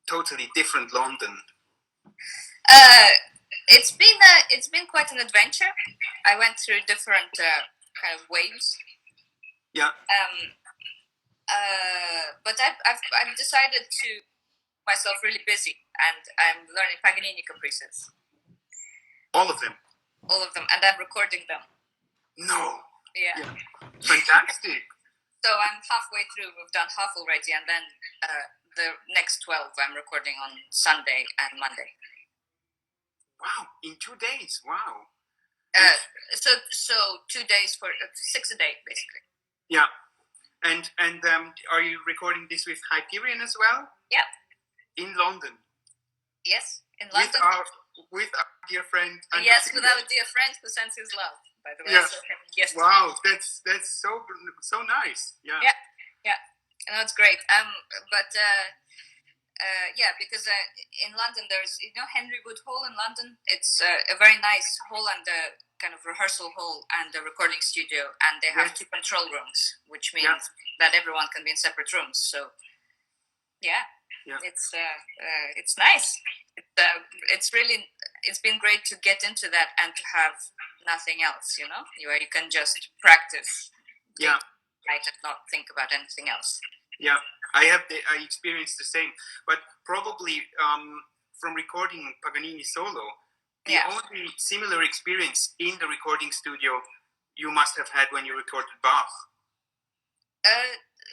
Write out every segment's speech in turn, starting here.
totally different London? It's been quite an adventure. I went through different kind of waves. Yeah. But I've decided to myself really busy, and I'm learning Paganini caprices. All of them. All of them, and I'm recording them. No. Yeah. Fantastic. So I'm halfway through. We've done half already, and then the next 12 I'm recording on Sunday and Monday. Wow! In 2 days. Wow. So 2 days for 6 a day, basically. Yeah. And are you recording this with Hyperion as well? Yeah. In London. Yes, in London. With our dear friend. Yes, with our dear friend who sends his love. By the way, yes. Yes. Wow, that's so nice. Yeah. Yeah. No, it's great. Because in London there's Henry Wood Hall in London. It's a very nice hall and a kind of rehearsal hall and a recording studio, and they have 2 control rooms, which means that everyone can be in separate rooms. So it's nice. It's been great to get into that and to have nothing else, where you can just practice. Yeah. Night and not think about anything else. Yeah, I experienced the same, but probably from recording Paganini solo, the only similar experience in the recording studio you must have had when you recorded Bach.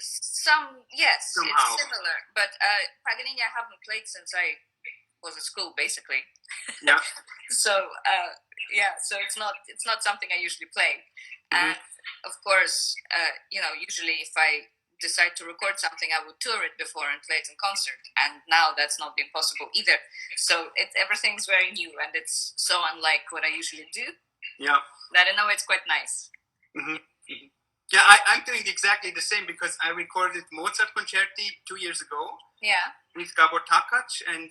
Somehow. It's similar, but Paganini I haven't played since I was at school, basically. Yeah. So it's not something I usually play, and of course, usually if I decide to record something, I would tour it before and play it in concert, and now that's not been possible either. So everything's very new, and it's so unlike what I usually do. Yeah. That I know it's quite nice. Mm-hmm. Mm-hmm. Yeah, I'm doing exactly the same because I recorded Mozart Concerti 2 years ago. Yeah. With Gabor Takacs and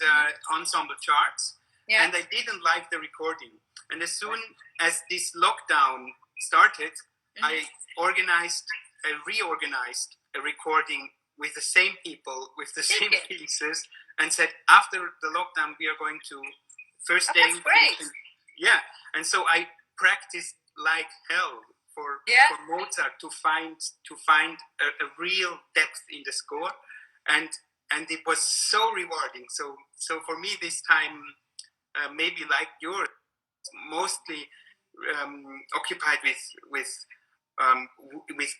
Ensemble Charts. Yeah. And I didn't like the recording. And as soon as this lockdown started, I reorganized a recording with the same people, with the same pieces, and said, after the lockdown, we are going to first day. That's great. Yeah. And so I practiced like hell for Mozart to find a real depth in the score. And it was so rewarding. So for me this time, maybe like yours, mostly occupied with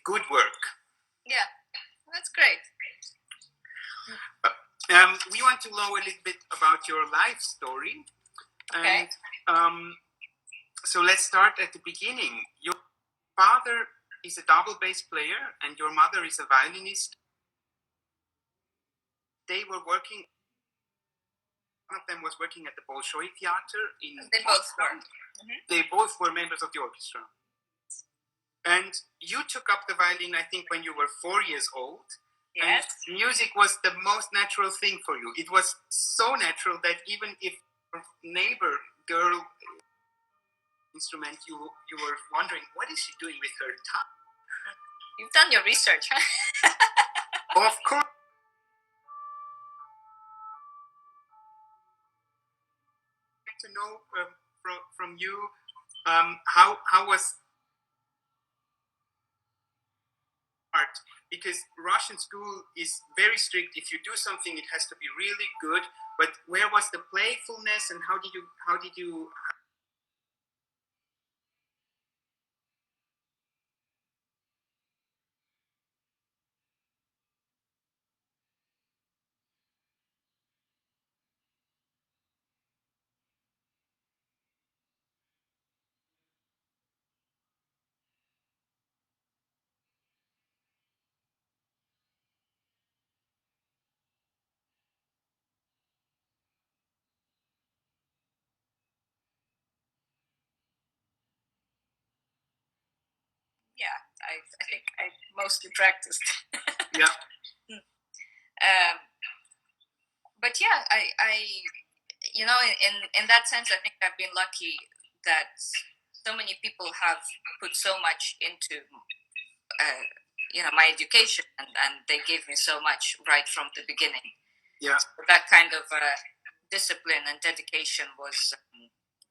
good work. Yeah, that's great. We want to know a little bit about your life story. Okay. And so let's start at the beginning. Your father is a double bass player and your mother is a violinist. They were working. One of them was working at the Bolshoi Theater in Moscow. They both were members of the orchestra. And you took up the violin, I think, when you were 4 years old. Yes. And music was the most natural thing for you. It was so natural that even if your neighbor girl instrument, you were wondering, what is she doing with her tongue? You've done your research, huh? Of course. To know from you how was art, because Russian school is very strict. If you do something, it has to be really good. But where was the playfulness, and how did you Yeah, I think I mostly practiced. Yeah. But yeah, I in that sense, I think I've been lucky that so many people have put so much into my education, and they gave me so much right from the beginning. Yeah. So that kind of discipline and dedication was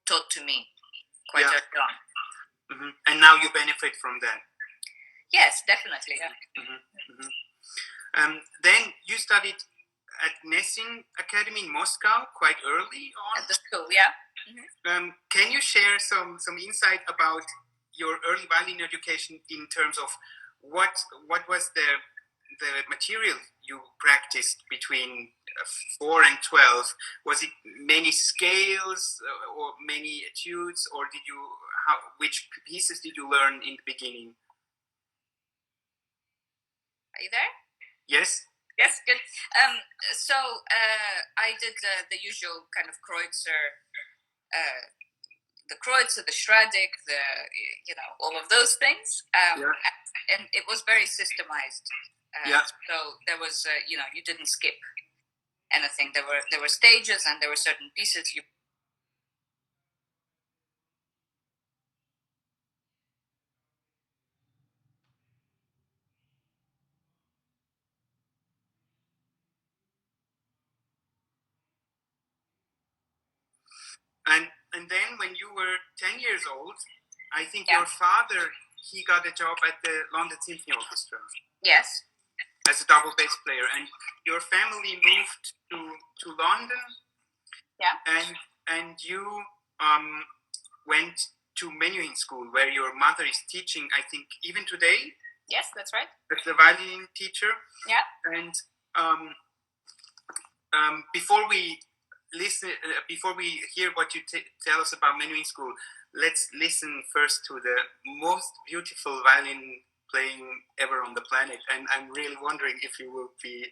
taught to me quite early on. Mm-hmm. And now you benefit from that. Yes, definitely. Yeah. Mm-hmm. Mm-hmm. Then you studied at Nessing Academy in Moscow quite early on. At the school, yeah. Mm-hmm. Can you share some insight about your early violin education in terms of what was the material you practiced between 4 and 12? Was it many scales or many etudes, or did you which pieces did you learn in the beginning? Are you there? Yes. Yes, good. So I did the usual kind of Kreutzer, the Kreutzer, the Schradig, all of those things. And it was very systemized. So there was, you didn't skip anything. There were stages, and there were certain pieces you. And then when you were 10 years old, I think your father, he got a job at the London Symphony Orchestra. Yes. As a double bass player, and your family moved to London. Yeah. And you went to menuhin school, where your mother is teaching, I think, even today. Yes, that's right. As the violin teacher. Yeah. And before we listen, before we hear what you tell us about menuhin school, let's listen first to the most beautiful violin playing ever on the planet. And I'm really wondering if you will be,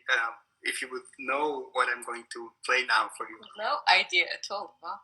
if you would know what I'm going to play now for you. No idea at all. Wow.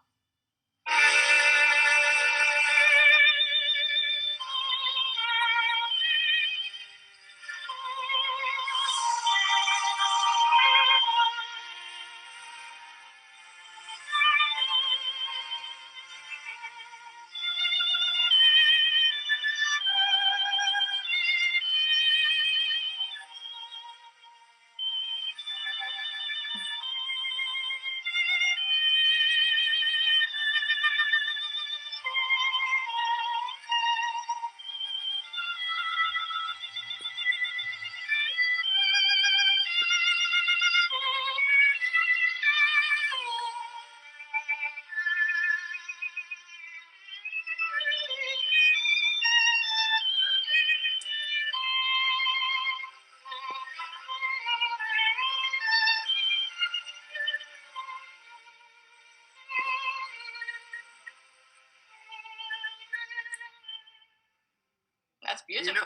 That's beautiful.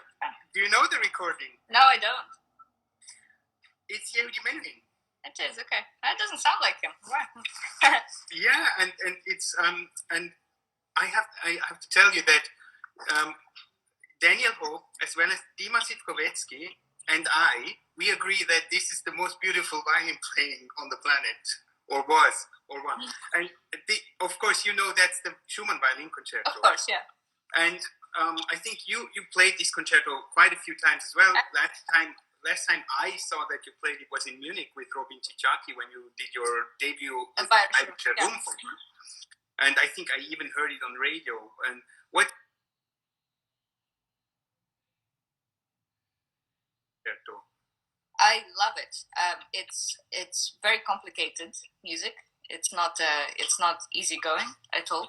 Do you know the recording? No, I don't. It's Yehudi Menuhin. It is, okay. That doesn't sound like him. Yeah, and it's and I have to tell you that Daniel Hope, as well as Dima Sitkovetsky, and we agree that this is the most beautiful violin playing on the planet, or was, or one. And of course, you know that's the Schumann Violin Concerto. Of course, yeah. And I think you played this concerto quite a few times as well. Last time I saw that you played, it was in Munich with Robin Cicciati when you did your debut with Room for Me. And I think I even heard it on radio. And what concerto? I love it. It's very complicated music. It's not easygoing at all.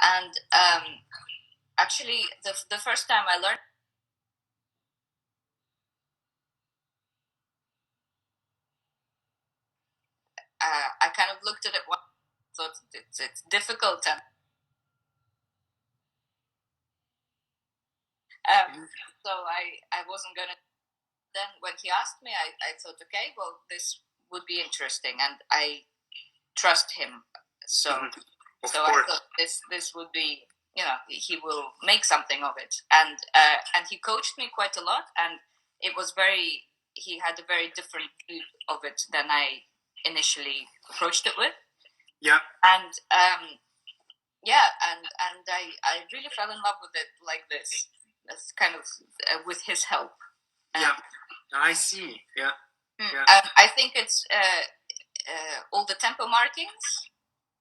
And actually, the first time I learned, I kind of looked at it, thought it's difficult, and so I wasn't gonna. Then when he asked me, I thought, okay, well, this would be interesting, and I trust him. So I thought this would be, he will make something of it, and he coached me quite a lot, and it was he had a very different view of it than I initially approached it with. Yeah. And and I really fell in love with it like this. That's kind of with his help. Yeah, I see. Yeah. I think it's all the tempo markings,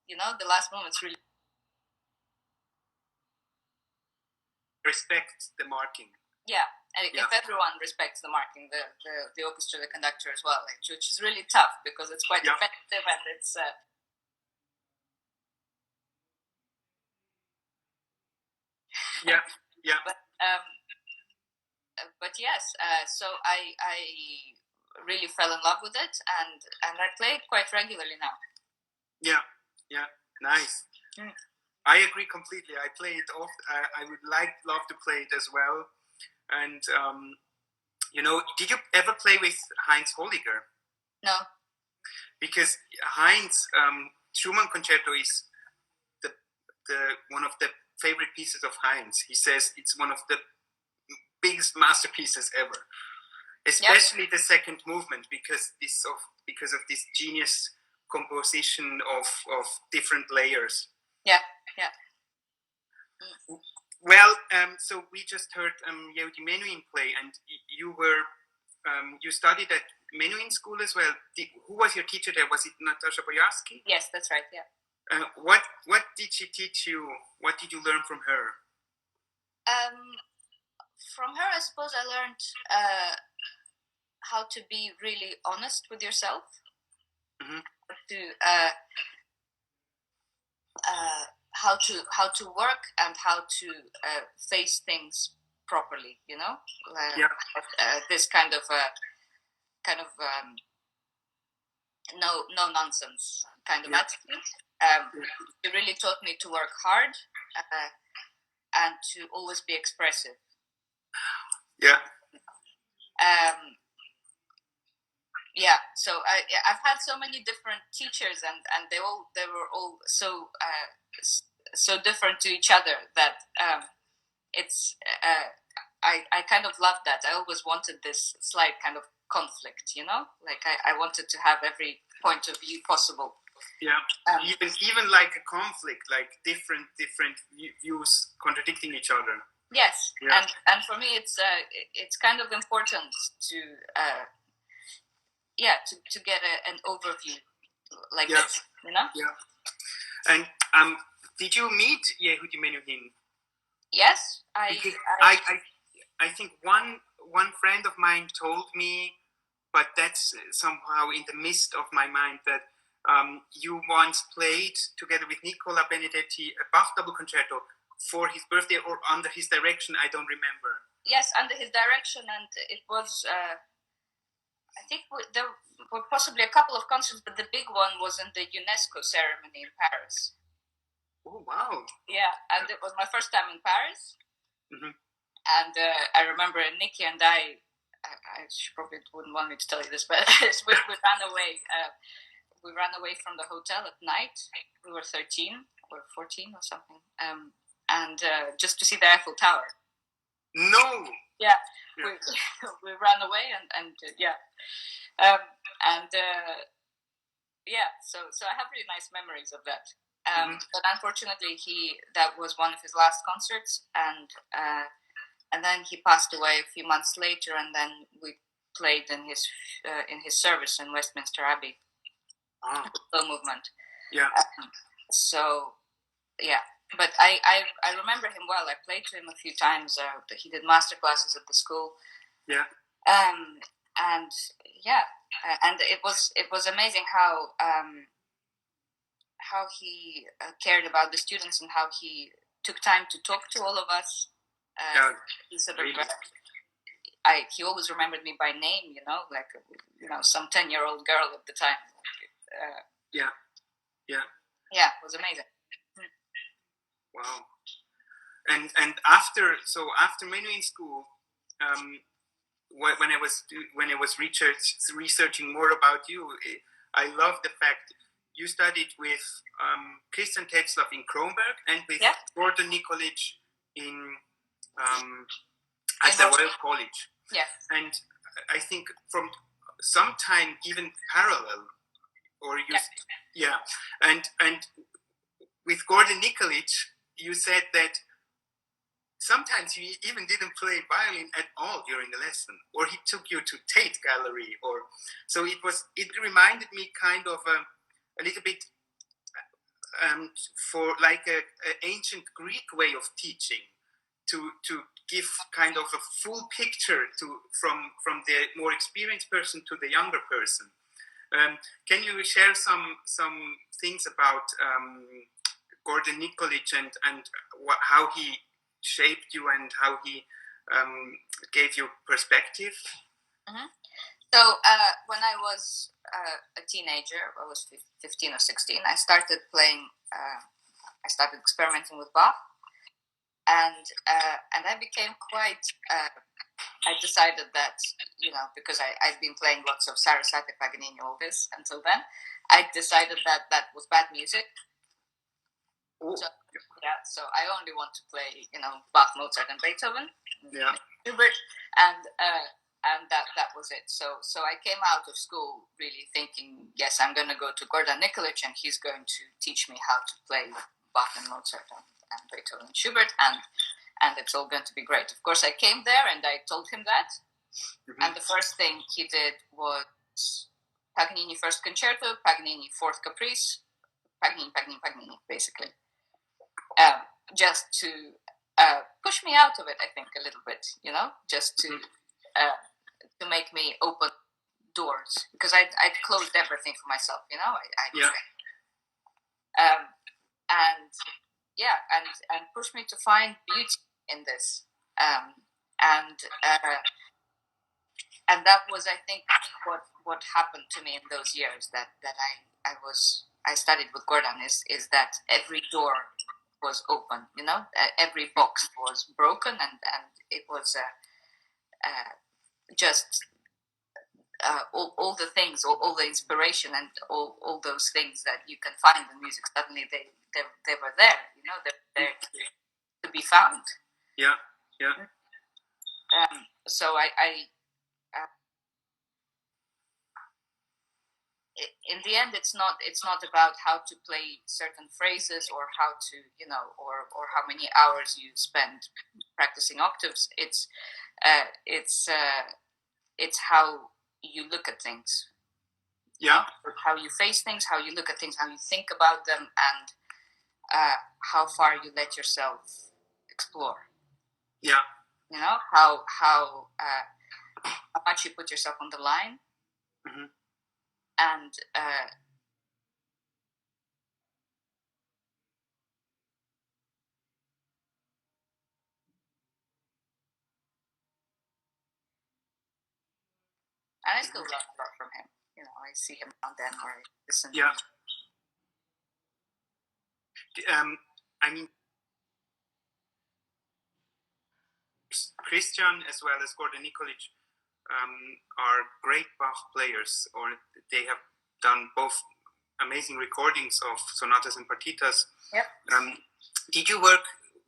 the last movement's really respect the marking. Yeah, and if everyone respects the marking, the orchestra, the conductor as well, which is really tough because it's quite repetitive and it's. Yeah. But yes, so I really fell in love with it, and I play it quite regularly now. Yeah, nice. I agree completely. I play it often. I would love to play it as well. And did you ever play with Heinz Holliger? No. Because Heinz Schumann Concerto is the one of the favorite pieces of Heinz. He says it's one of the biggest masterpieces ever, especially the second movement because of this genius composition of different layers. Yeah. Well, so we just heard Yehudi Menuhin play, and you studied at Menuhin school as well. Who was your teacher there? Was it Natasha Boyarsky? Yes, that's right. Yeah. What did she teach you? What did you learn from her? From her, I suppose I learned how to be really honest with yourself. Mm-hmm. How to work and how to face things properly. This kind of no nonsense kind of attitude. It really taught me to work hard and to always be expressive. Yeah. So I've had so many different teachers, and they were all so different to each other that it's I kind of loved that. I always wanted this slight kind of conflict, like I wanted to have every point of view possible. Yeah, even like a conflict, like different views contradicting each other. Yes, and for me it's kind of important to get an overview like this, Yeah. And did you meet Yehudi Menuhin? Yes, I think one friend of mine told me, but that's somehow in the mist of my mind, that you once played together with Nicola Benedetti a Bach double concerto for his birthday, or under his direction. I don't remember. Yes, under his direction, and it was. I think there were possibly a couple of concerts, but the big one was in the UNESCO ceremony in Paris. Oh, wow. Yeah, and it was my first time in Paris. Mm-hmm. And I remember Nikki and I she probably wouldn't want me to tell you this, but we ran away. We ran away from the hotel at night. We were 13 or 14 or something. And just to see the Eiffel Tower. No! Yeah. We ran away and so I have really nice memories of that. But unfortunately, that was one of his last concerts, and then he passed away a few months later, and then we played in his service in Westminster Abbey. The movement. Yeah. But I remember him well. I played to him a few times. He did master classes at the school. Yeah. And it was amazing how he cared about the students and how he took time to talk to all of us. He sort of he always remembered me by name, like some 10-year-old girl at the time. Yeah, it was amazing. Wow. And after Menuhin school, when I was researching more about you, I love the fact you studied with Christian Tetzlaff in Kronberg and with Gordon Nikolic at the Royal College. Yeah. And I think from some time even parallel, and with Gordon Nikolic, you said that sometimes he even didn't play violin at all during the lesson, or he took you to Tate Gallery, or so it reminded me kind of a little bit for like a ancient Greek way of teaching, to give kind of a full picture from the more experienced person to the younger person. Can you share some things about Gordon Nikolic and how he shaped you and how he gave you perspective? Mm-hmm. So when I was a teenager, I was 15 or 16, I started playing, I started experimenting with Bach, and I became quite, I decided that, because I'd been playing lots of Sarasate, Paganini, all this until then, I decided that was bad music. So I only want to play, Bach, Mozart, and Beethoven, Schubert, and that was it. So I came out of school really thinking, yes, I'm going to go to Gordon Nikolic, and he's going to teach me how to play Bach and Mozart and Beethoven and Schubert, and it's all going to be great. Of course, I came there and I told him that, and the first thing he did was Paganini First Concerto, Paganini Fourth Caprice, Paganini, basically. Just to push me out of it, I think, a little bit, just to make me open doors, because I'd closed everything for myself, and pushed me to find beauty in this, and that was, I think, what happened to me in those years that I studied with Gordon is that every door was open, every box was broken, and it was just all the things, all the inspiration, and all those things that you can find in music. Suddenly they were there, they're there to be found. Yeah. So in the end, it's not about how to play certain phrases or how to, or how many hours you spend practicing octaves. It's how you look at things. Yeah. How you face things, how you look at things, how you think about them, and how far you let yourself explore. Yeah. How much you put yourself on the line. Mm-hmm. And I still learn a lot from him. I see him now and then, or I listen. Yeah. I mean, Christian as well as Gordon Nikolic are great Bach players, or they have done both amazing recordings of sonatas and partitas. Yep. Did you work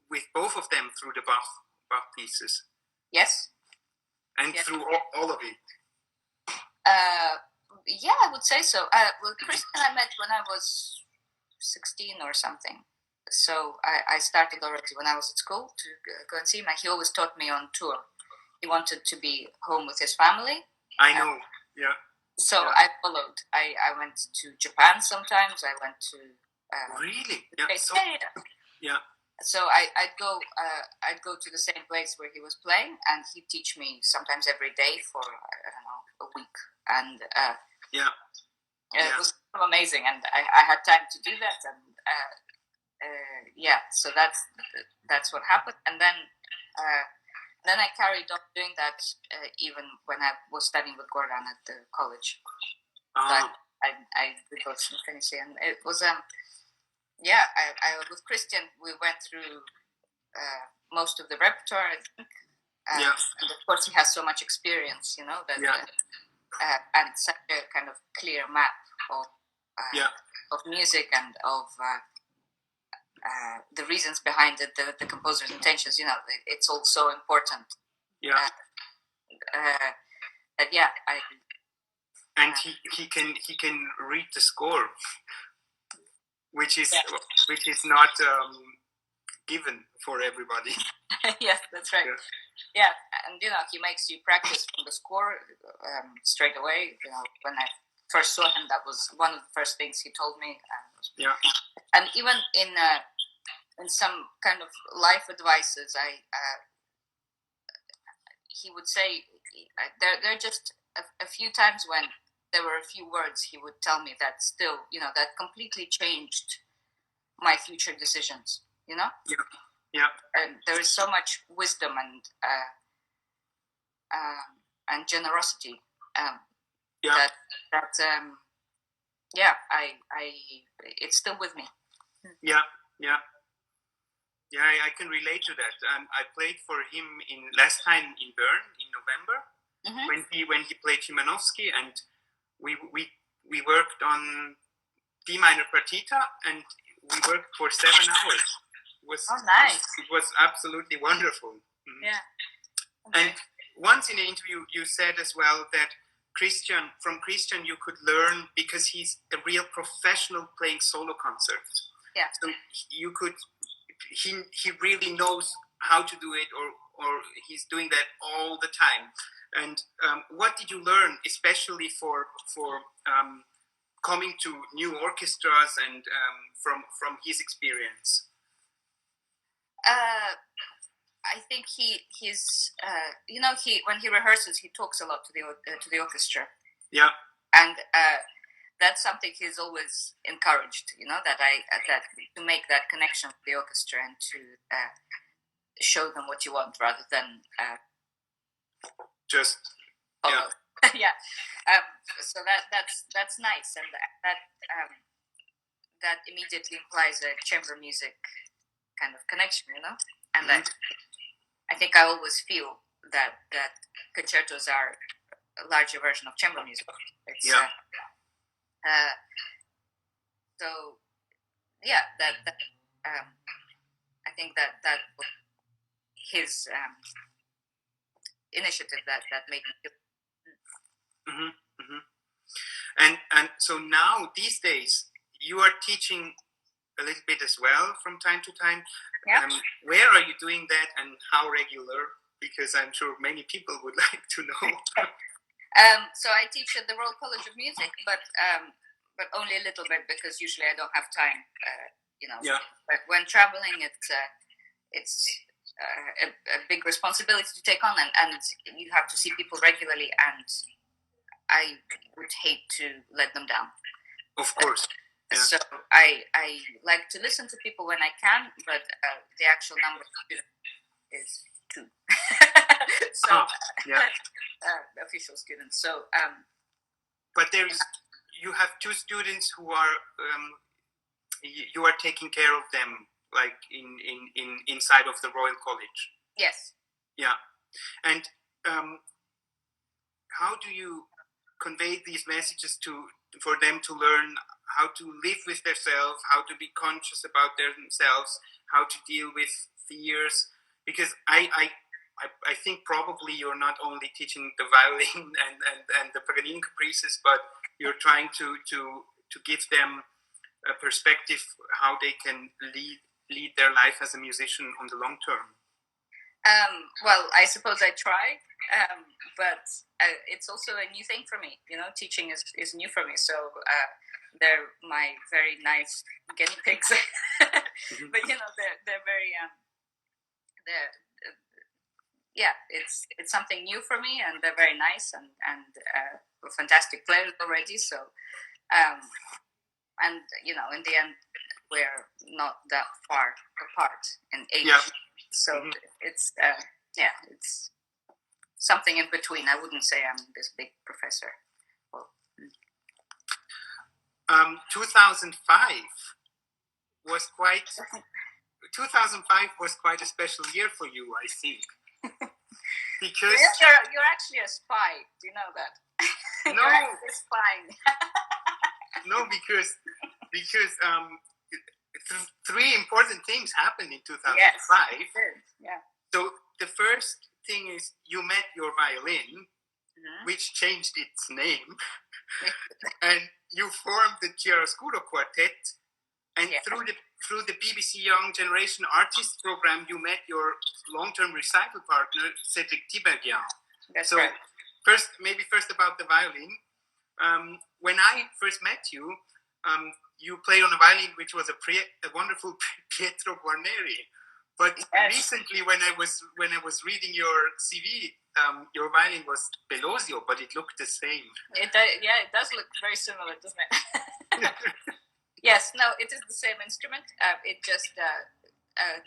with both of them through the Bach pieces? Yes. And yes. Through all of it? Yeah, I would say so. Well, Christian I met when I was 16 or something. So I started already when I was at school to go and see him. He always taught me on tour. He wanted to be home with his family. I know, yeah. So I followed. I went to Japan sometimes. I went to... really? Yeah. So I'd go to the same place where he was playing, and he'd teach me sometimes every day for, I don't know, a week. And it was amazing, and I had time to do that, and so that's what happened. And then I carried on doing that even when I was studying with Gordon at the college. So I did both symphony, and it was I with Christian we went through most of the repertoire, I think. And of course he has so much experience, that and such a kind of clear map of music and of the reasons behind it, the composer's intentions. It's all so important. And he can read the score, which is not given for everybody. Yes, that's right. Yeah, and he makes you practice from the score straight away. When I first saw him, that was one of the first things he told me. And even in some kind of life advices, he would say there are just a few times when there were a few words he would tell me that still, that completely changed my future decisions. Yeah. And there is so much wisdom and generosity that it's still with me. Yeah. I can relate to that. I played for him last time in Bern in November when he played Szymanowski, and we worked on D minor partita, and we worked for 7 hours. It was nice. It was absolutely wonderful. Yeah. Okay. And once in the interview, you said as well that from Christian you could learn, because he's a real professional playing solo concerts. Yeah. So you could. He really knows how to do it, or he's doing that all the time. And what did you learn, especially for coming to new orchestras and from his experience? I think he's when he rehearses, he talks a lot to the orchestra. Yeah. And that's something he's always encouraged. That to make that connection with the orchestra and to show them what you want rather than just follow. Yeah. So that's nice, and that immediately implies a chamber music kind of connection, and I think I always feel that concertos are a larger version of chamber music. It's, so yeah, that I think that was his initiative that made me feel. And so now these days you are teaching a little bit as well from time to time. Yeah. Where are you doing that, and how regular? Because I'm sure many people would like to know. So I teach at the Royal College of Music, but only a little bit, because usually I don't have time. Yeah. But when traveling, it's a big responsibility to take on, and you have to see people regularly, and I would hate to let them down. Of course. Yeah. So I like to listen to people when I can, but the actual number is 2. So official students. So but you have 2 students who are you are taking care of them, like in inside of the Royal College. Yes. Yeah. And how do you convey these messages for them to learn how to live with themselves, how to be conscious about themselves, how to deal with fears? Because I think probably you're not only teaching the violin and the Paganini caprices, but you're trying to give them a perspective how they can lead their life as a musician on the long term. Well, I suppose I try, but it's also a new thing for me. Teaching is new for me, so they're my very nice guinea pigs. But they're very it's something new for me, and they're very nice and fantastic players already. So and in the end, we're not that far apart in age. Yeah. So it's it's something in between. I wouldn't say I'm this big professor. Well, 2005 was quite. 2005 was quite a special year for you, I think, because you're actually a spy. Do you know that? No, you're actually spying. No, because 3 important things happened in 2005. Yes, yeah. So the first thing is you met your violin, which changed its name, and you formed the chiaroscuro quartet, And through the BBC Young Generation Artist Program, you met your long-term recital partner, Cédric Tiberghien. That's right. First about the violin. When I first met you, you played on a violin which was a wonderful Pietro Guarneri. But recently, when I was reading your CV, your violin was Pelosio, but it looked the same. It does look very similar, doesn't it? Yes, no, it is the same instrument. It just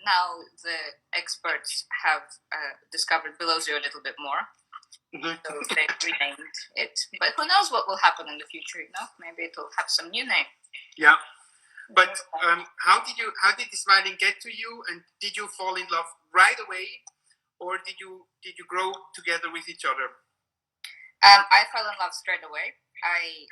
now the experts have discovered Pelosio a little bit more. Mm-hmm. So they renamed it. But who knows what will happen in the future, you know? Maybe it will have some new name. Yeah. But how did this violin get to you, and did you fall in love right away, or did you grow together with each other? I fell in love straight away. I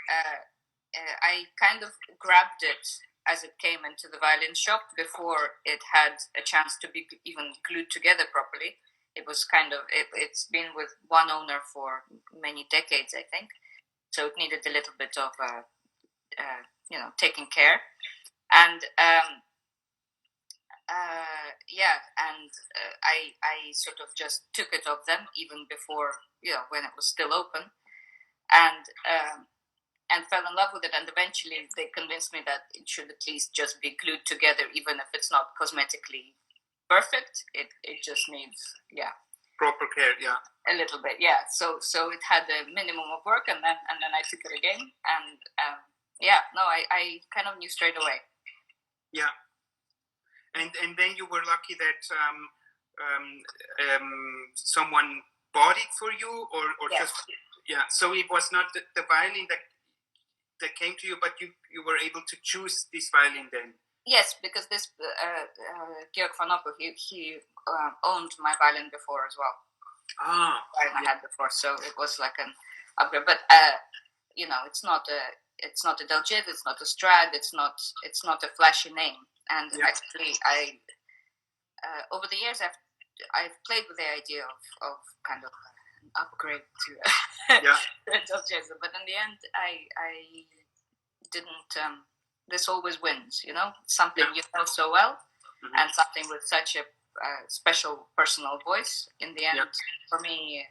kind of grabbed it as it came into the violin shop before it had a chance to be even glued together properly. It was kind of it's been with one owner for many decades, I think. So it needed a little bit of taking care. And I sort of just took it of them even before, when it was still open, and fell in love with it. And eventually they convinced me that it should at least just be glued together, even if it's not cosmetically perfect. It just needs, proper care, a little bit, So it had a minimum of work, and then I took it again, and I kind of knew straight away. Yeah, and then you were lucky that someone bought it for you, or yes. just So it was not the violin that came to you, but you were able to choose this violin then. Yes, because this Georg van Oppen, he owned my violin before as well. I had before, so it was like an upgrade. But it's not a Delgive, it's not a Strad, it's not a flashy name. And actually, I over the years I've played with the idea of kind of an upgrade to Delgive, but in the end I didn't. This always wins, something you know so well, mm-hmm. and something with such a special personal voice. In the end, for me,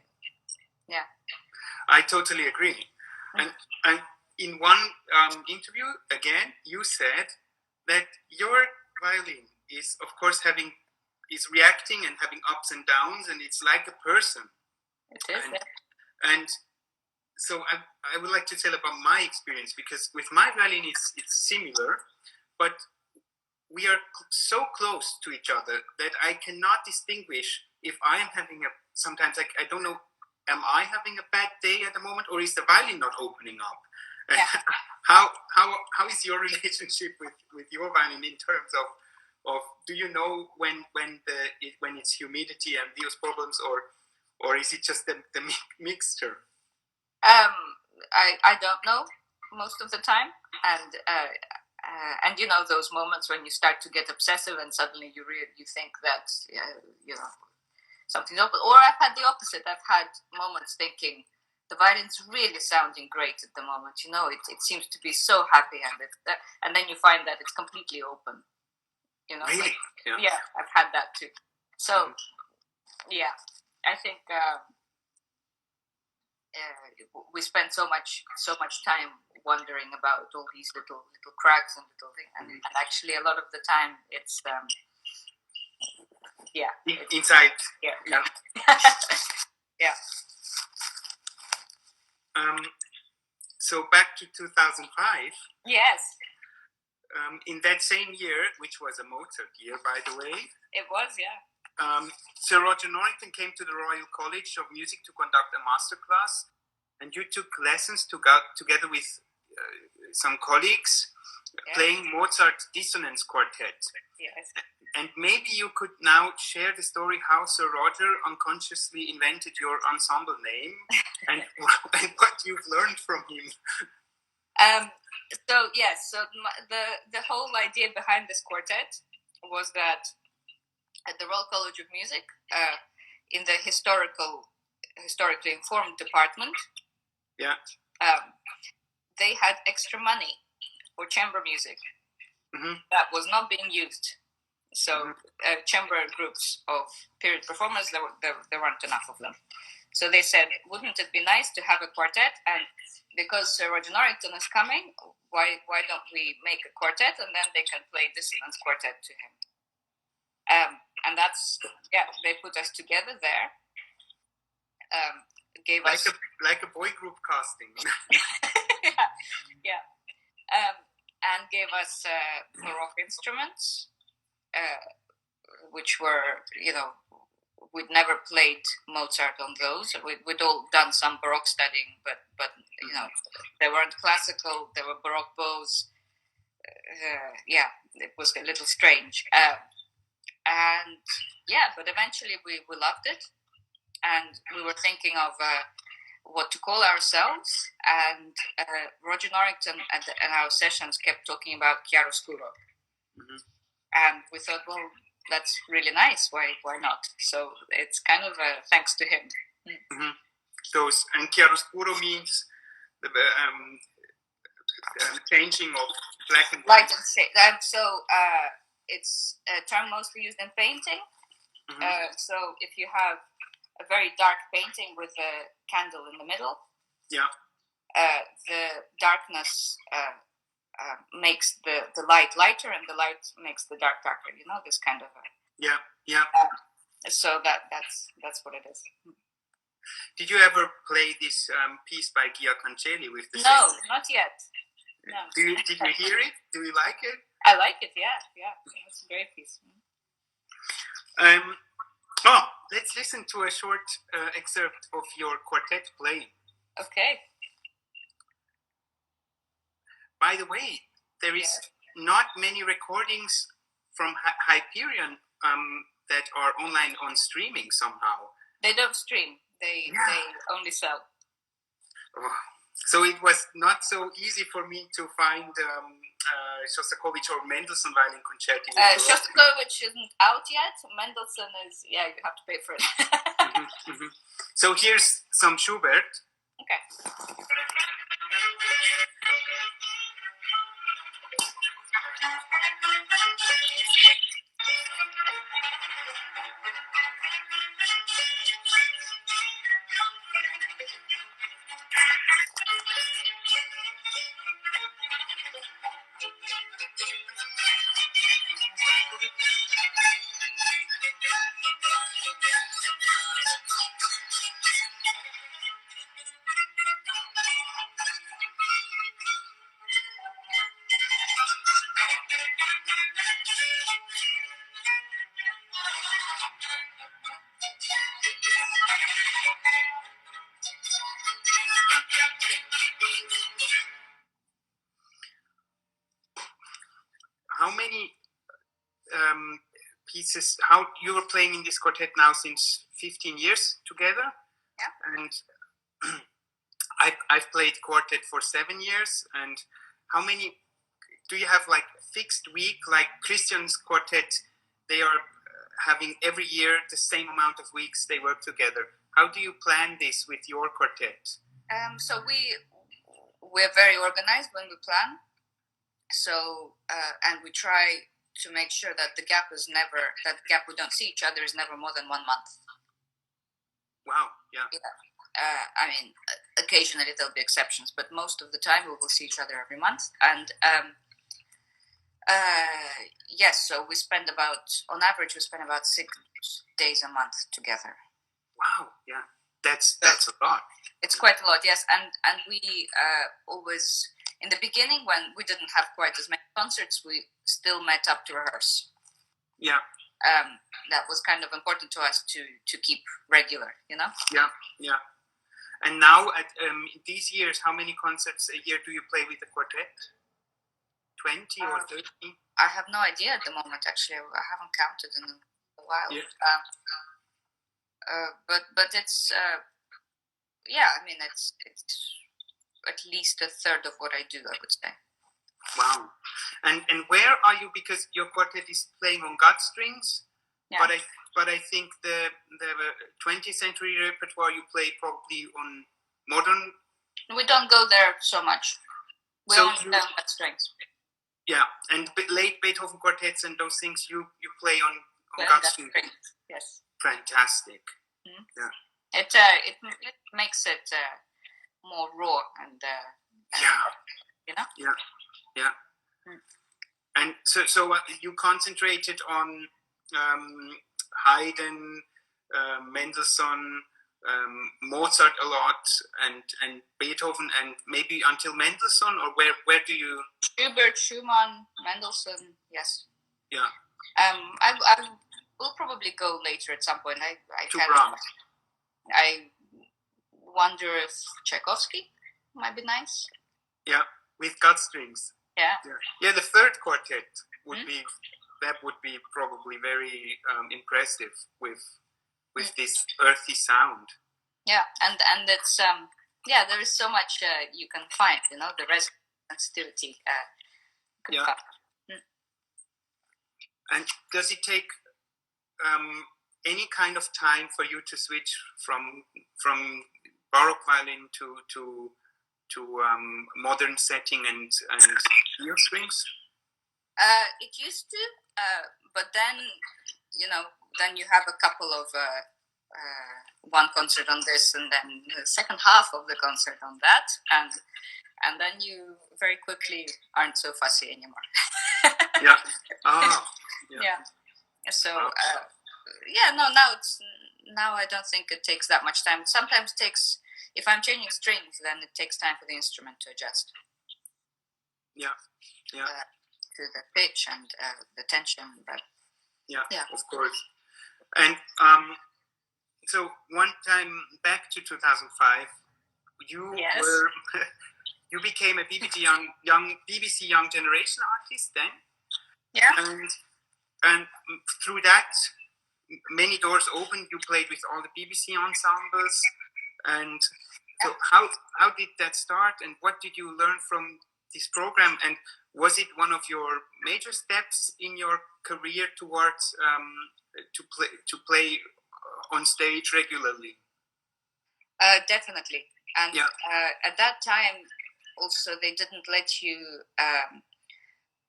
I totally agree. Mm-hmm. And in one interview, again, you said that your violin is, of course, is reacting and having ups and downs, and it's like a person. It is. And so I would like to tell about my experience, because with my violin it's similar, but we are so close to each other that I cannot distinguish if I am having sometimes I don't know, am I having a bad day at the moment, or is the violin not opening up? Yeah. How is your relationship with your violin in terms of do you know when it's humidity and those problems, or is it just the mixture? I don't know most of the time, and those moments when you start to get obsessive and suddenly you think that something's open. Or I've had the opposite. I've had moments thinking the violin's really sounding great at the moment. It seems to be so happy, and then you find that it's completely open. Really? I've had that too. So I think. We spend so much time wondering about all these little cracks and little things, and actually a lot of the time it's inside. So back to 2005. Yes. In that same year, which was a Mozart year, by the way. It was, yeah. Sir Roger Norrington came to the Royal College of Music to conduct a masterclass, and you took lessons together with some colleagues, playing Mozart's Dissonance Quartet. Yes. And maybe you could now share the story how Sir Roger unconsciously invented your ensemble name and what you've learned from him. So the whole idea behind this quartet was that at the Royal College of Music, in the historically informed department, they had extra money for chamber music. that was not being used. So chamber groups of period performers, there weren't enough of them. So they said, wouldn't it be nice to have a quartet? And because Sir Roger Norrington is coming, why don't we make a quartet and then they can play dissonance quartet to him? And that's, they put us together there. Gave like us like a boy group casting. and gave us Baroque instruments, which were, we'd never played Mozart on those. We'd all done some Baroque studying, but they weren't classical. They were Baroque bows. It was a little strange. But eventually we loved it, and we were thinking of what to call ourselves. And Roger Norrington and our sessions kept talking about chiaroscuro, and we thought, well, that's really nice. Why not? So it's kind of thanks to him. Those, and chiaroscuro means the changing of black and white. And so it's a term mostly used in painting. So if you have a very dark painting with a candle in the middle, the darkness makes the light lighter, and the light makes the dark darker. This kind of so that's what it is. Did you ever play this piece by Giaconcelli with the No, not yet. No. Did you hear it? Do you like it? I like it. Yeah. It's a great piece. Let's listen to a short excerpt of your quartet playing. Okay. By the way, there is not many recordings from Hyperion that are online on streaming somehow. They don't stream. They only sell. So it was not so easy for me to find Shostakovich or Mendelssohn violin concerti. Shostakovich isn't out yet. Mendelssohn is, you have to pay for it. So here's some Schubert. Okay. How many pieces? How you were playing in this quartet now since 15 years together? Yeah. And I've played quartet for 7 years. And how many do you have? Like fixed week, like Christian's quartet? They are having every year the same amount of weeks they work together. How do you plan this with your quartet? So we're very organized when we plan. So and we try to make sure that the gap we don't see each other is never more than 1 month. Wow. Yeah. I mean, occasionally there'll be exceptions, but most of the time we will see each other every month. And yes, so on average we spend about 6 days a month together. Wow. Yeah. That's a lot. It's quite a lot, yes. And we always, in the beginning, when we didn't have quite as many concerts, we still met up to rehearse. Yeah. That was kind of important to us to keep regular, Yeah. And now, at these years, how many concerts a year do you play with the quartet? 20 or 30? I have no idea at the moment, actually. I haven't counted in a while. Yeah. But it's, I mean, it's at least a third of what I do, I would say. Wow. And where are you? Because your quartet is playing on gut strings, but I think the 20th century repertoire you play probably on modern. We don't go there so much. We only play on gut strings. Yeah, and late Beethoven quartets and those things you play on gut string. Yes. Fantastic. Mm-hmm. Yeah. It makes it more raw and you know. Yeah, yeah. Mm. And so you concentrated on Haydn, Mendelssohn, Mozart a lot, and Beethoven, and maybe until Mendelssohn, or where do you? Schubert, Schumann, Mendelssohn, yes. Yeah. I will probably go later at some point. I wonder if Tchaikovsky might be nice. Yeah, with gut strings. Yeah. Yeah, the third quartet would be probably very impressive with this earthy sound. Yeah, and it's there is so much you can find, the sensitivity. And does it take any kind of time for you to switch from Baroque violin to modern setting and steel strings? It used to, but then you have a couple of one concert on this, and then the second half of the concert on that, and then you very quickly aren't so fussy anymore. Yeah. Oh. Yeah. So now I don't think it takes that much time. It sometimes takes, if I'm changing strings, then it takes time for the instrument to adjust. Yeah. Yeah. To the pitch and the tension, but yeah, of course. And so one time back to 2005, you you became a BBC Young Generation artist then. Yeah. And through that, many doors opened. You played with all the BBC ensembles, and so how did that start? And what did you learn from this program? And was it one of your major steps in your career towards to play on stage regularly? Definitely. And at that time, also they didn't let you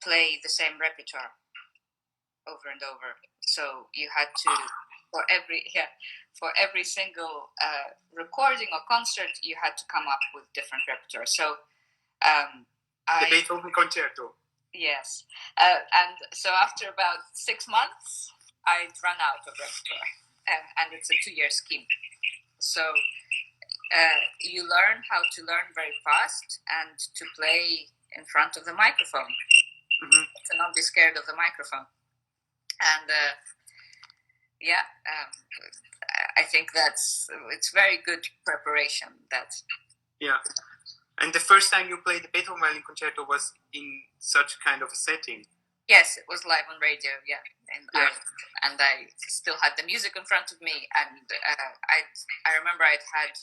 play the same repertoire over and over. So you had to, for every single recording or concert, you had to come up with different repertoire. So the Beethoven Concerto. Yes, and so after about 6 months, I'd run out of repertoire, and it's a 2-year scheme. So you learn how to learn very fast and to play in front of the microphone, to not be scared of the microphone. And I think it's very good preparation. And the first time you played the Beethoven Violin Concerto was in such kind of a setting? Yes, it was live on radio, and I still had the music in front of me, and I remember I'd had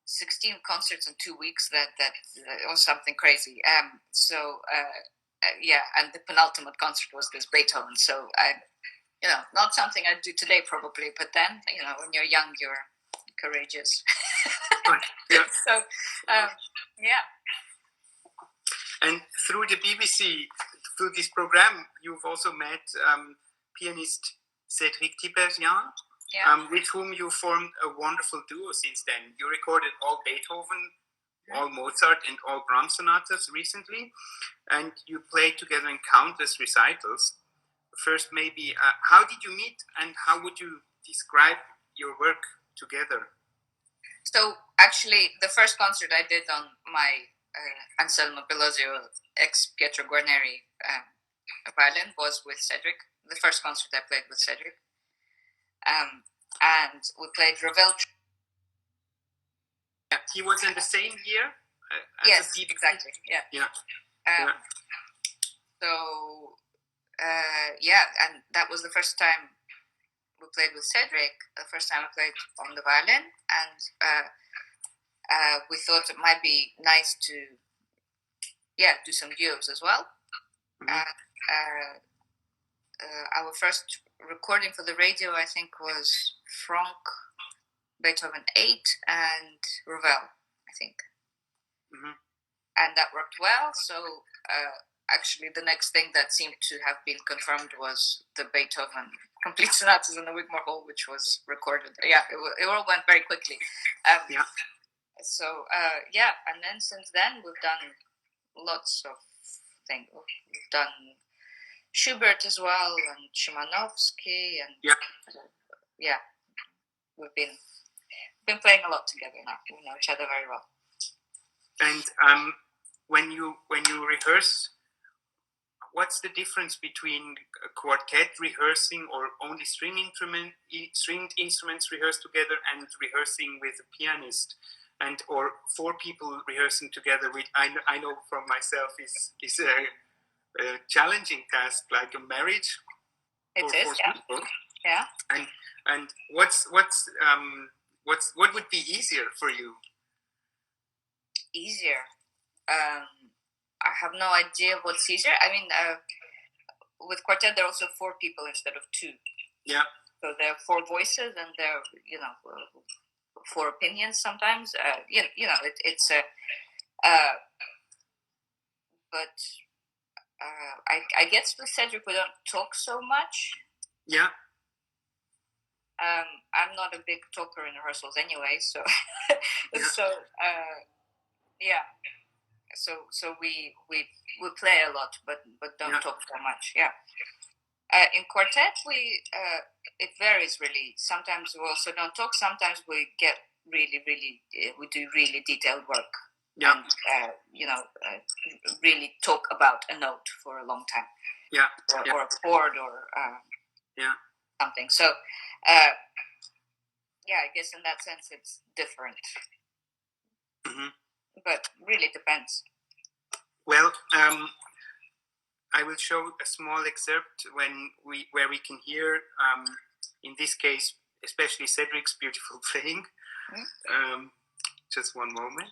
16 concerts in 2 weeks. That was something crazy. And the penultimate concert was this Beethoven. So not something I'd do today probably, but then when you're young, you're courageous. So And through the BBC, through this program, you've also met pianist Cédric Tiberghien, with whom you formed a wonderful duo since then. You recorded all Beethoven, all Mozart, and all Brahms sonatas recently, and you played together in countless recitals. First, maybe, how did you meet, and how would you describe your work together? So, actually, the first concert I did on my Anselmo Bellosio ex Pietro Guarneri violin was with Cedric. The first concert I played with Cedric. And we played Ravel. He was in the same year? Yes, exactly. Yeah. So, and that was the first time we played with Cedric, the first time I played on the violin, and we thought it might be nice to do some duos as well. Our first recording for the radio, I think, was Franck, Beethoven 8, and Ravel, I think. And that worked well, so actually, the next thing that seemed to have been confirmed was the Beethoven complete sonatas in the Wigmore Hall, which was recorded. Yeah, it all went very quickly. Yeah. So and then since then we've done lots of things. We've done Schubert as well, and Szymanowski, and we've been playing a lot together now. We know each other very well. And when you rehearse, what's the difference between a quartet rehearsing or only stringed instruments rehearsed together and rehearsing with a pianist, and or four people rehearsing together? With I know from myself is a challenging task, like a marriage. It is, people. Yeah. And what would be easier for you? Easier. I have no idea what's easier. I mean, with quartet, there are also four people instead of two. Yeah. So there are four voices, and there are, four opinions sometimes. It's a. But I guess with Cedric we don't talk so much. Yeah. I'm not a big talker in rehearsals anyway, so So we play a lot, but don't talk so much. Yeah. In quartet, it varies really. Sometimes we also don't talk. Sometimes we get really we do really detailed work. Yeah. And really talk about a note for a long time. Yeah. Or a chord or something. So I guess in that sense it's different. Mm-hmm. But really depends. Well, I will show a small excerpt where we can hear, in this case, especially Cedric's beautiful playing. Mm-hmm. Just one moment.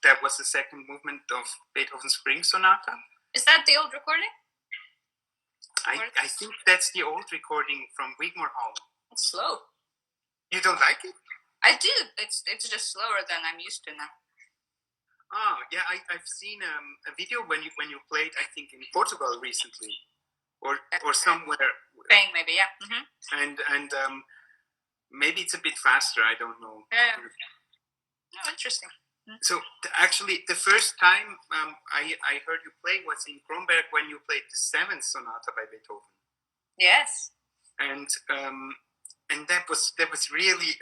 That was the second movement of Beethoven's Spring Sonata. Is that the old recording? I think that's the old recording from Wigmore Hall. It's slow. You don't like it? I do. It's just slower than I'm used to now. Oh yeah, I've seen a video when you played, I think in Portugal recently, or somewhere. Spain maybe, yeah. Mm-hmm. And maybe it's a bit faster. I don't know. Yeah. Oh, interesting. So actually, the first time I heard you play was in Kronberg when you played the Seventh Sonata by Beethoven. Yes. And that was really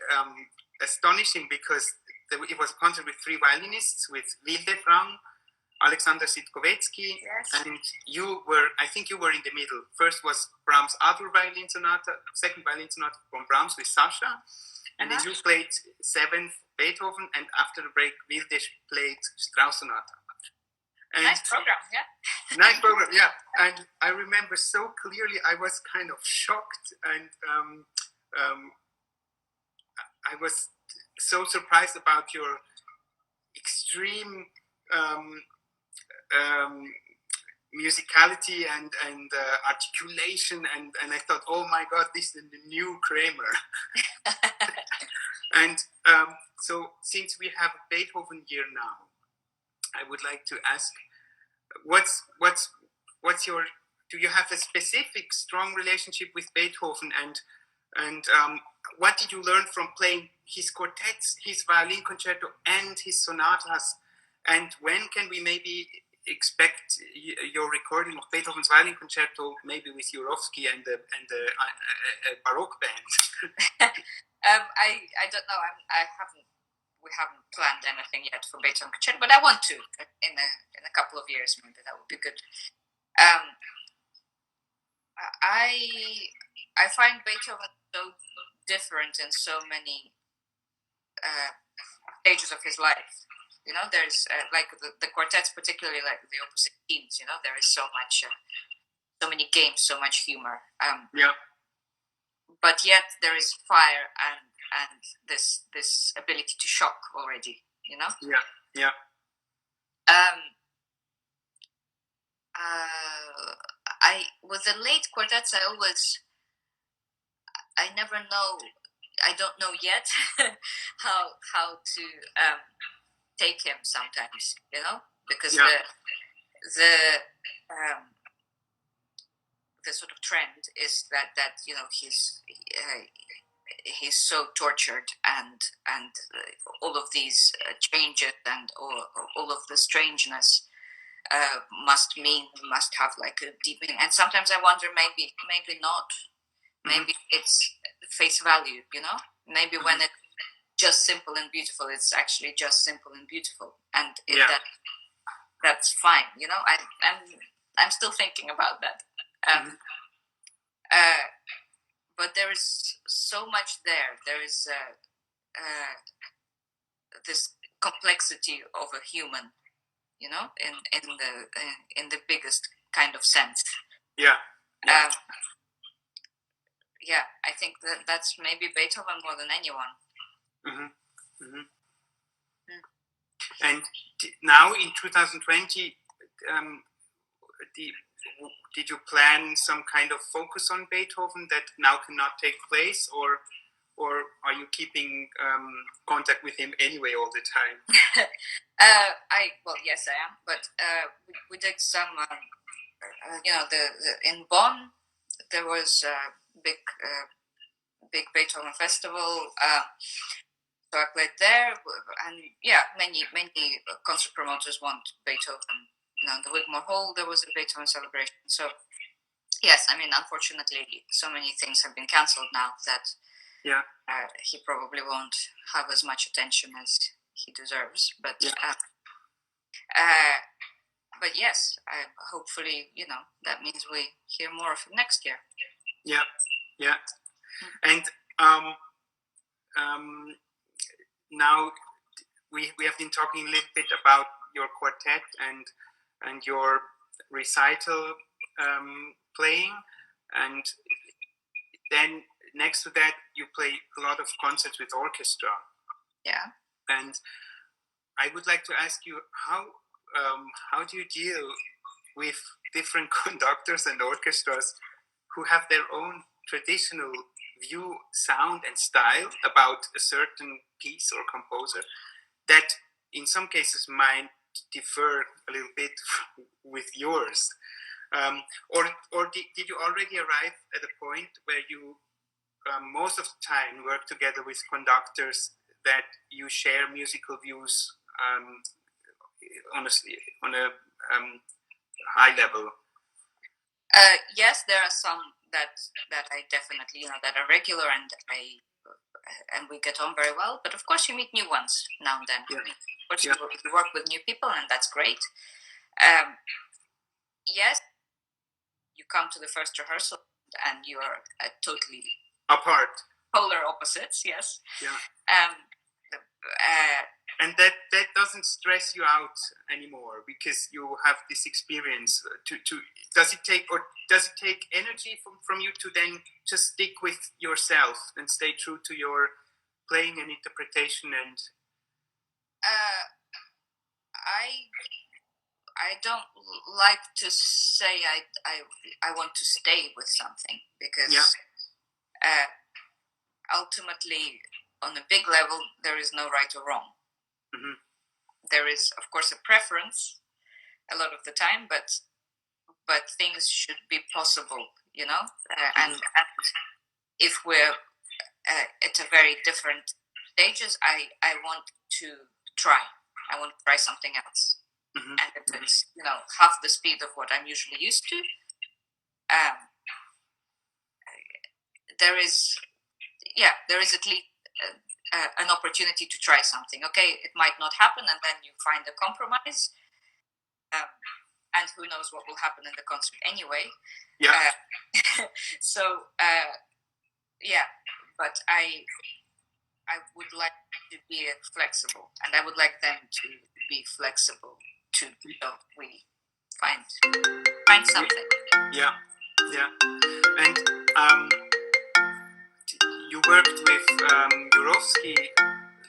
astonishing because it was a concert with three violinists, with Wildefraun, Alexander Sitkovetsky, yes. And I think you were in the middle. First was Brahms' other violin sonata, second violin sonata from Brahms with Sasha. And then you played Seventh Beethoven, and after the break, Wilde played Strauss Sonata. And nice program, yeah. Nice program, yeah. And I remember so clearly, I was kind of shocked, and I was so surprised about your extreme musicality and articulation, and I thought, oh my God, this is the new Kramer. And so, since we have a Beethoven year now, I would like to ask, what's your, do you have a specific strong relationship with Beethoven, and what did you learn from playing his quartets, his violin concerto, and his sonatas? And when can we maybe expect your recording of Beethoven's violin concerto, maybe with Jurovsky and the Baroque band? I don't know. We haven't planned anything yet for Beethoven concerto, but I want to in a couple of years. Maybe that would be good. I find Beethoven so different in so many stages of his life. You know, there's like the quartets, particularly like the Opus 16s. You know, there is so much, so many games, so much humor. Yeah. But yet there is fire and this ability to shock already. You know. Yeah. Yeah. I with the late quartets, I never know. I don't know yet how to take him sometimes, you know, because the sort of trend is that you know he's so tortured and all of these changes and all of the strangeness must have like a deep meaning. And sometimes I wonder, maybe not. Maybe it's face value, you know. Maybe when it's just simple and beautiful, it's actually just simple and beautiful, and that's fine, you know. I'm still thinking about that. But there is so much there. There is this complexity of a human, you know, in the biggest kind of sense. Yeah. Yeah, I think that's maybe Beethoven more than anyone. And now in 2020, did you plan some kind of focus on Beethoven that now cannot take place, or are you keeping contact with him anyway all the time? Well, yes, I am. But we did some, you know, in Bonn there was a big Beethoven festival. So I played there, and yeah, many concert promoters want Beethoven. You know, in the Wigmore Hall there was a Beethoven celebration. So yes, I mean, unfortunately, so many things have been cancelled now that he probably won't have as much attention as he deserves. But but yes, hopefully, you know, that means we hear more of him next year. Yeah. And now we have been talking a little bit about your quartet and your recital playing, and then next to that you play a lot of concerts with orchestra. Yeah. And I would like to ask you, how do you deal with different conductors and orchestras who have their own traditional view, sound, and style about a certain piece or composer that in some cases might differ a little bit with yours? Or did you already arrive at a point where you most of the time work together with conductors that you share musical views honestly on a high level? Yes, there are some that I definitely, you know, that are regular and we get on very well. But of course, you meet new ones now and then. Yeah. Of course, you work with new people, and that's great. Yes, you come to the first rehearsal and you are totally apart, polar opposites. Yes. Yeah. And that doesn't stress you out anymore because you have this experience. Does it take energy from you to then just stick with yourself and stay true to your playing and interpretation? And I don't like to say I want to stay with something because ultimately, on a big level, there is no right or wrong. Mm-hmm. There is, of course, a preference a lot of the time, but things should be possible, and if we're at a very different stages, I want to try. I want to try something else. And if it's half the speed of what I'm usually used to, there is at least an opportunity to try something. Okay, it might not happen, and then you find a compromise. And who knows what will happen in the concert anyway. Yeah. But I would like to be flexible, and I would like them to be flexible too. So we find something. Yeah. And you worked with Jurovsky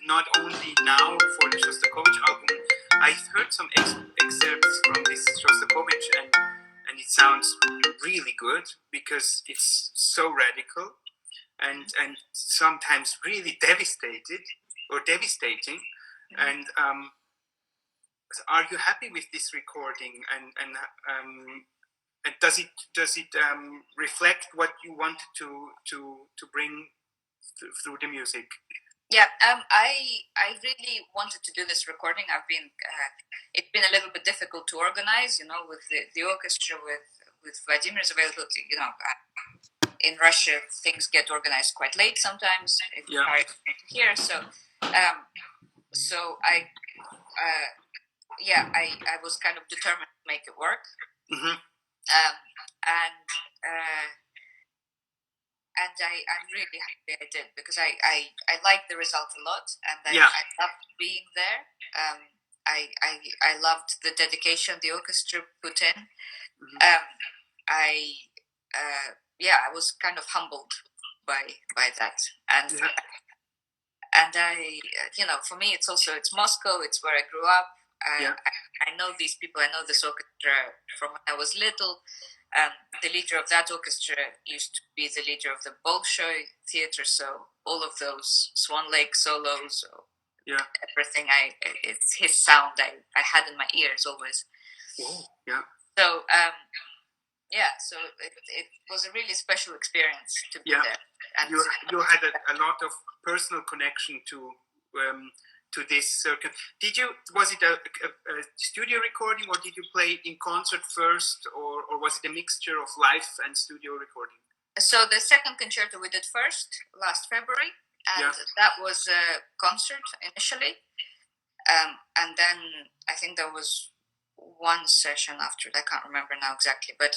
not only now for the Shostakovich album. I've heard some excerpts from this Shostakovich, and it sounds really good because it's so radical and sometimes really devastating. And are you happy with this recording? And does it reflect what you wanted to bring through the music? Yeah, I really wanted to do this recording. It's been a little bit difficult to organize, with the orchestra, with Vladimir's availability. In Russia, things get organized quite late sometimes. It's hard here, so I was kind of determined to make it work. And I'm really happy I did, because I liked the result a lot, and I loved being there. I loved the dedication the orchestra put in. I was kind of humbled by that, and for me it's Moscow. It's where I grew up. I know these people. I know this orchestra from when I was little. The leader of that orchestra used to be the leader of the Bolshoi Theater, so all of those Swan Lake solos, everything, it's his sound I had in my ears always. Oh, yeah. So so it was a really special experience to be there. And you had a lot of personal connection to this circuit. Was it a studio recording, or did you play in concert first, or was it a mixture of live and studio recording? So the second concerto we did first, last February, and that was a concert initially. And then I think there was one session after that. I can't remember now exactly, but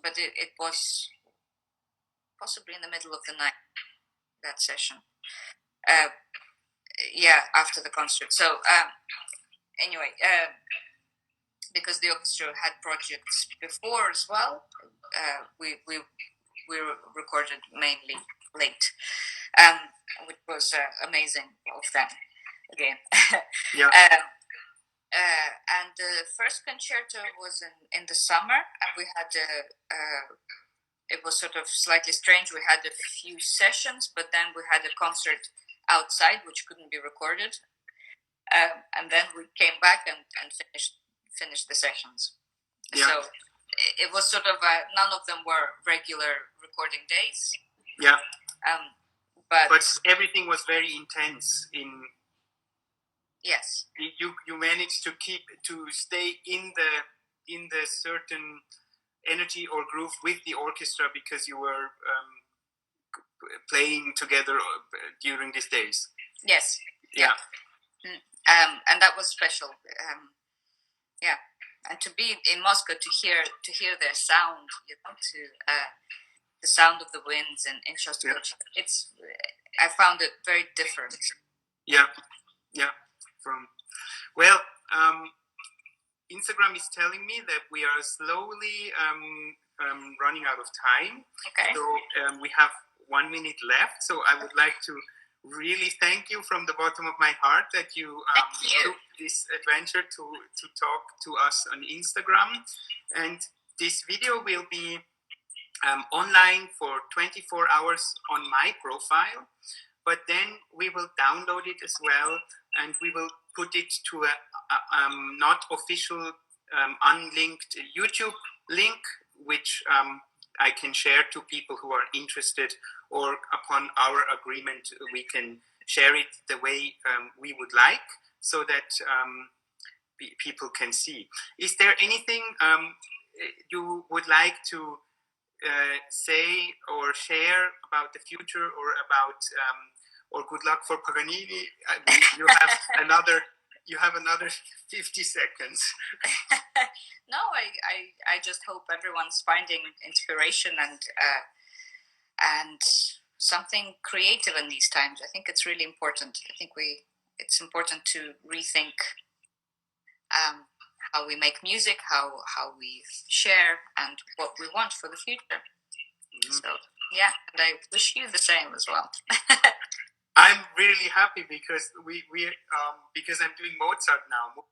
but it was possibly in the middle of the night, that session. After the concert. So anyway, because the orchestra had projects before as well, we recorded mainly late, which was amazing of them again. And the first concerto was in the summer, and we had it was sort of slightly strange. We had a few sessions, but then we had a concert outside, which couldn't be recorded, and then we came back and finished the sessions. So it was sort of none of them were regular recording days. But everything was very intense. Yes, you managed to stay in the certain energy or groove with the orchestra because you were playing together during these days. Yes. And that was special. And to be in Moscow, to hear their sound, the sound of the winds in Shostakovich. I found it very different. Instagram is telling me that we are slowly running out of time. Okay. So we have 1 minute left. So I would like to really thank you from the bottom of my heart that you took this adventure to talk to us on Instagram. And this video will be online for 24 hours on my profile, but then we will download it as well, and we will put it to a not official unlinked YouTube link, which I can share to people who are interested, or upon our agreement we can share it the way we would like, so that people can see. Is there anything you would like to say or share about the future, or about or good luck for Paganini? You have another 50 seconds. No, I just hope everyone's finding inspiration and something creative in these times. I think it's really important. I think it's important to rethink how we make music, how we share, and what we want for the future. Mm-hmm. So yeah, and I wish you the same as well. I'm really happy because because I'm doing Mozart now.